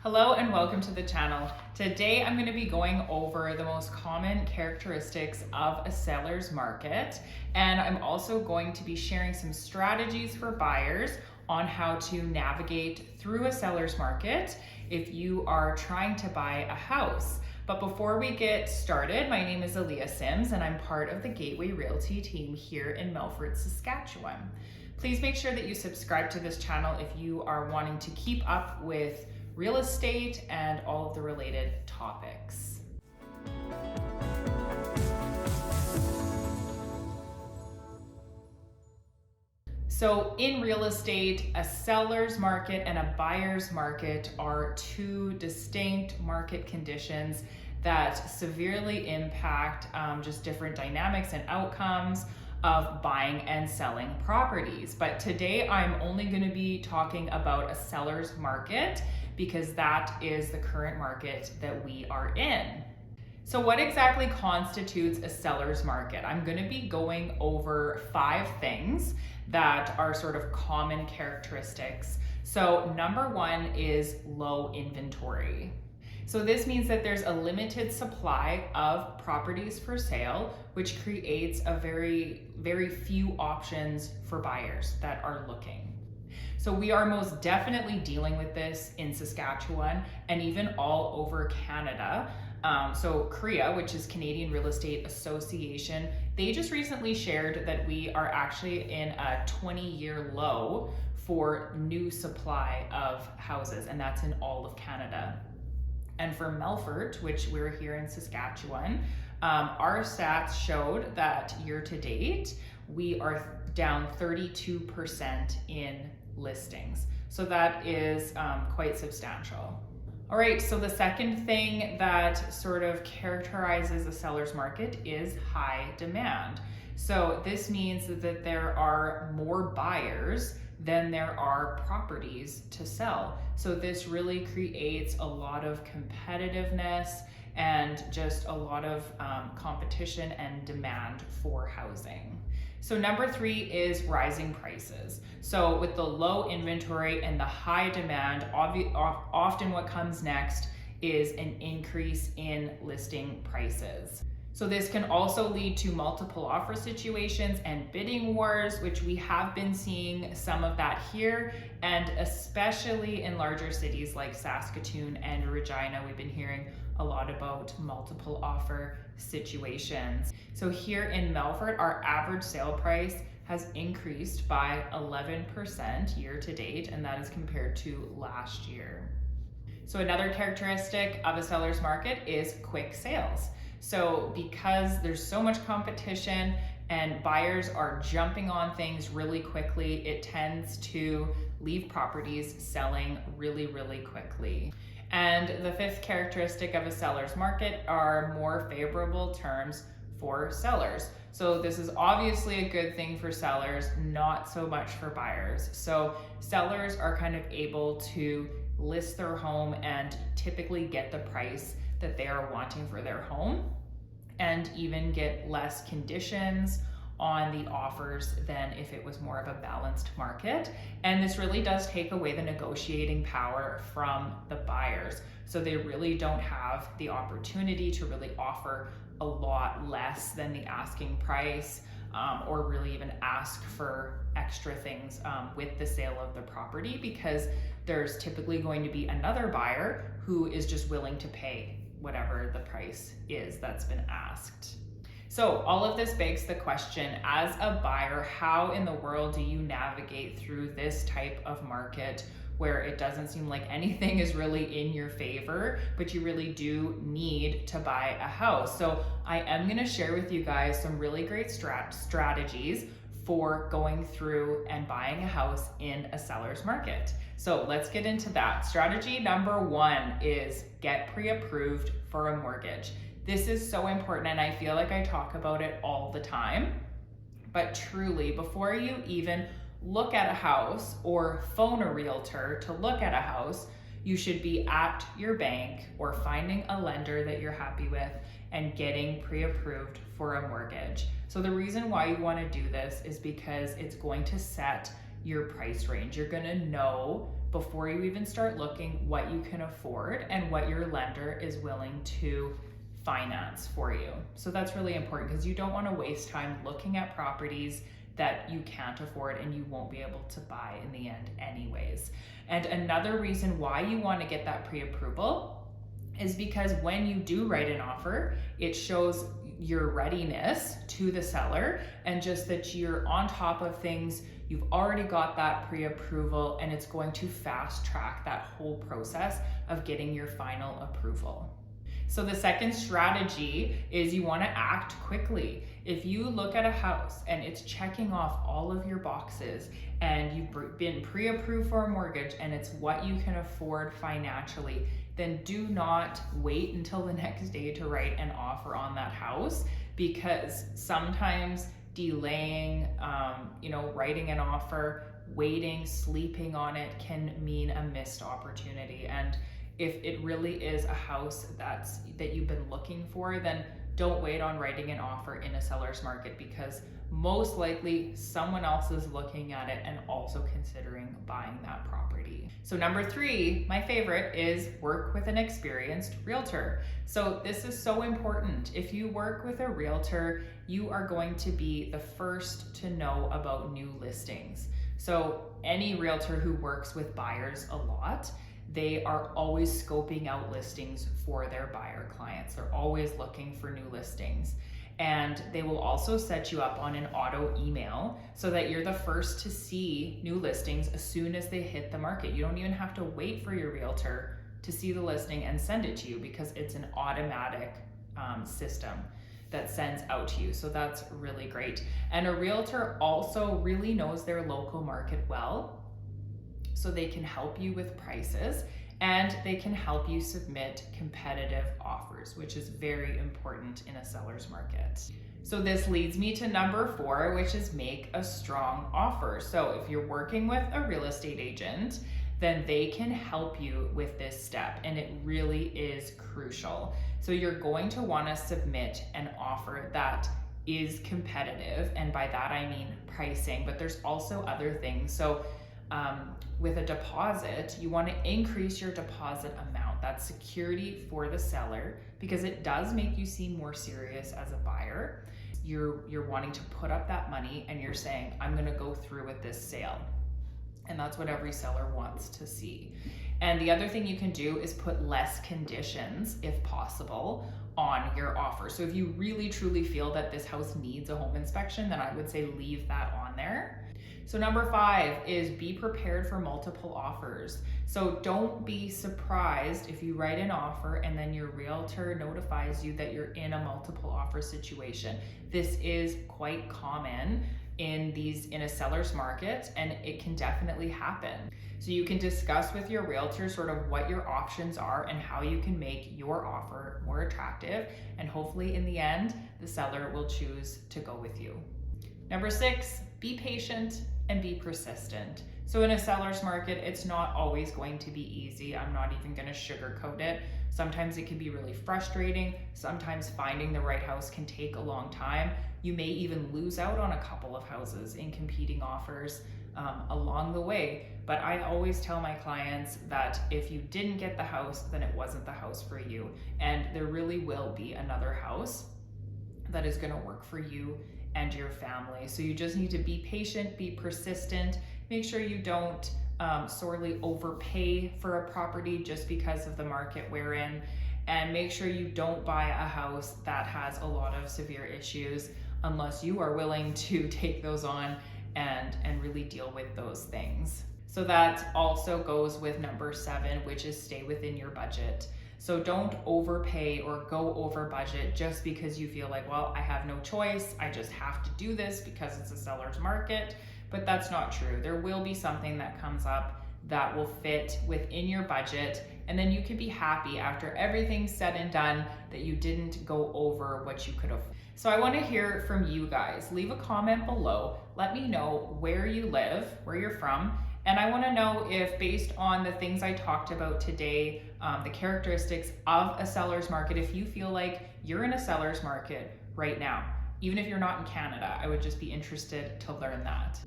Hello and welcome to the channel. Today I'm going to be going over the most common characteristics of a seller's market, and I'm also going to be sharing some strategies for buyers on how to navigate through a seller's market if you are trying to buy a house. But before we get started, my name is Eleah Sims and I'm part of the Gateway Realty team here in Melfort, Saskatchewan. Please make sure that you subscribe to this channel if you are wanting to keep up with real estate and all of the related topics. So in real estate, a seller's market and a buyer's market are two distinct market conditions that severely impact just different dynamics and outcomes of buying and selling properties. But today I'm only going to be talking about a seller's market because that is the current market that we are in. So what exactly constitutes a seller's market? I'm going to be going over 5 things that are sort of common characteristics. So number 1 is low inventory. So this means that there's a limited supply of properties for sale, which creates a very few options for buyers that are looking. So we are most definitely dealing with this in Saskatchewan and even all over Canada. So CREA, which is Canadian Real Estate Association, they just recently shared that we are actually in a 20-year low for new supply of houses, and that's in all of Canada. And for Melfort, which we're here in Saskatchewan, our stats showed that year to date, we are down 32% in listings. So that is quite substantial. All right, so the second thing that sort of characterizes a seller's market is high demand. So this means that there are more buyers than there are properties to sell. So this really creates a lot of competitiveness and just a lot of competition and demand for housing. So number 3 is rising prices. So with the low inventory and the high demand, often what comes next is an increase in listing prices. So this can also lead to multiple offer situations and bidding wars, which we have been seeing some of that here, and especially in larger cities like Saskatoon and Regina, we've been hearing a lot about multiple offer situations. So here in Melfort, our average sale price has increased by 11% year to date, and that is compared to last year. So another characteristic of a seller's market is quick sales. So because there's so much competition and buyers are jumping on things really quickly, it tends to leave properties selling really quickly. And the 5th characteristic of a seller's market are more favorable terms for sellers. So this is obviously a good thing for sellers, not so much for buyers. So sellers are kind of able to list their home and typically get the price that they are wanting for their home, and even get less conditions on the offers than if it was more of a balanced market. And this really does take away the negotiating power from the buyers. So they really don't have the opportunity to really offer a lot less than the asking price, or really even ask for extra things with the sale of the property, because there's typically going to be another buyer who is just willing to pay whatever the price is that's been asked. So all of this begs the question, as a buyer, how in the world do you navigate through this type of market where it doesn't seem like anything is really in your favor, but you really do need to buy a house? So I am going to share with you guys some really great strategies for going through and buying a house in a seller's market. So let's get into that. Strategy number 1 is get pre-approved for a mortgage. This is so important, and I feel like I talk about it all the time, but truly, before you even look at a house or phone a realtor to look at a house, you should be at your bank or finding a lender that you're happy with and getting pre-approved for a mortgage. So the reason why you want to do this is because it's going to set your price range. You're going to know before you even start looking what you can afford and what your lender is willing to finance for you. So that's really important because you don't want to waste time looking at properties that you can't afford and you won't be able to buy in the end anyways. And another reason why you want to get that pre-approval is because when you do write an offer, it shows your readiness to the seller and just that you're on top of things. You've already got that pre-approval and it's going to fast track that whole process of getting your final approval. So the second strategy is you want to act quickly. If you look at a house and it's checking off all of your boxes and you've been pre-approved for a mortgage and it's what you can afford financially, then do not wait until the next day to write an offer on that house, because sometimes delaying, writing an offer, waiting, sleeping on it can mean a missed opportunity. And if it really is a house that you've been looking for, then don't wait on writing an offer in a seller's market, because most likely someone else is looking at it and also considering buying that property. So number 3, my favorite, is work with an experienced realtor. So this is so important. If you work with a realtor, you are going to be the first to know about new listings. So any realtor who works with buyers a lot, they are always scoping out listings for their buyer clients. They're always looking for new listings. And they will also set you up on an auto email so that you're the first to see new listings as soon as they hit the market. You don't even have to wait for your realtor to see the listing and send it to you, because it's an automatic system that sends out to you. So that's really great. And a realtor also really knows their local market well, so they can help you with prices and they can help you submit competitive offers, which is very important in a seller's market. So this leads me to number 4, which is make a strong offer. So if you're working with a real estate agent, then they can help you with this step, and it really is crucial. So you're going to want to submit an offer that is competitive, and by that I mean pricing, but there's also other things. So with a deposit, you want to increase your deposit amount. That's security for the seller, because it does make you seem more serious as a buyer. You're wanting to put up that money and you're saying, I'm going to go through with this sale. And that's what every seller wants to see. And the other thing you can do is put less conditions, if possible, on your offer. So if you really truly feel that this house needs a home inspection, then I would say leave that on there. So number 5 is be prepared for multiple offers. So don't be surprised if you write an offer and then your realtor notifies you that you're in a multiple offer situation. This is quite common in a seller's market, and it can definitely happen. So you can discuss with your realtor sort of what your options are and how you can make your offer more attractive, and hopefully in the end the seller will choose to go with you. Number 6, be patient and be persistent. So in a seller's market, it's not always going to be easy. I'm not even going to sugarcoat it. Sometimes it can be really frustrating. Sometimes finding the right house can take a long time. You may even lose out on a couple of houses in competing offers along the way. But I always tell my clients that if you didn't get the house, then it wasn't the house for you. And there really will be another house that is going to work for you and your family. So you just need to be patient, be persistent, make sure you don't sorely overpay for a property just because of the market we're in, and make sure you don't buy a house that has a lot of severe issues unless you are willing to take those on and really deal with those things. So that also goes with number 7, which is stay within your budget. So don't overpay or go over budget just because you feel like, well, I have no choice. I just have to do this because it's a seller's market. But that's not true. There will be something that comes up that will fit within your budget. And then you can be happy after everything's said and done that you didn't go over what you could have. So I want to hear from you guys. Leave a comment below. Let me know where you live, where you're from. And I want to know if, based on the things I talked about today, the characteristics of a seller's market, if you feel like you're in a seller's market right now, even if you're not in Canada, I would just be interested to learn that.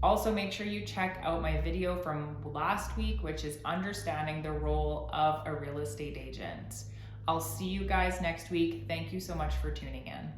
Also, make sure you check out my video from last week, which is understanding the role of a real estate agent. I'll see you guys next week. Thank you so much for tuning in.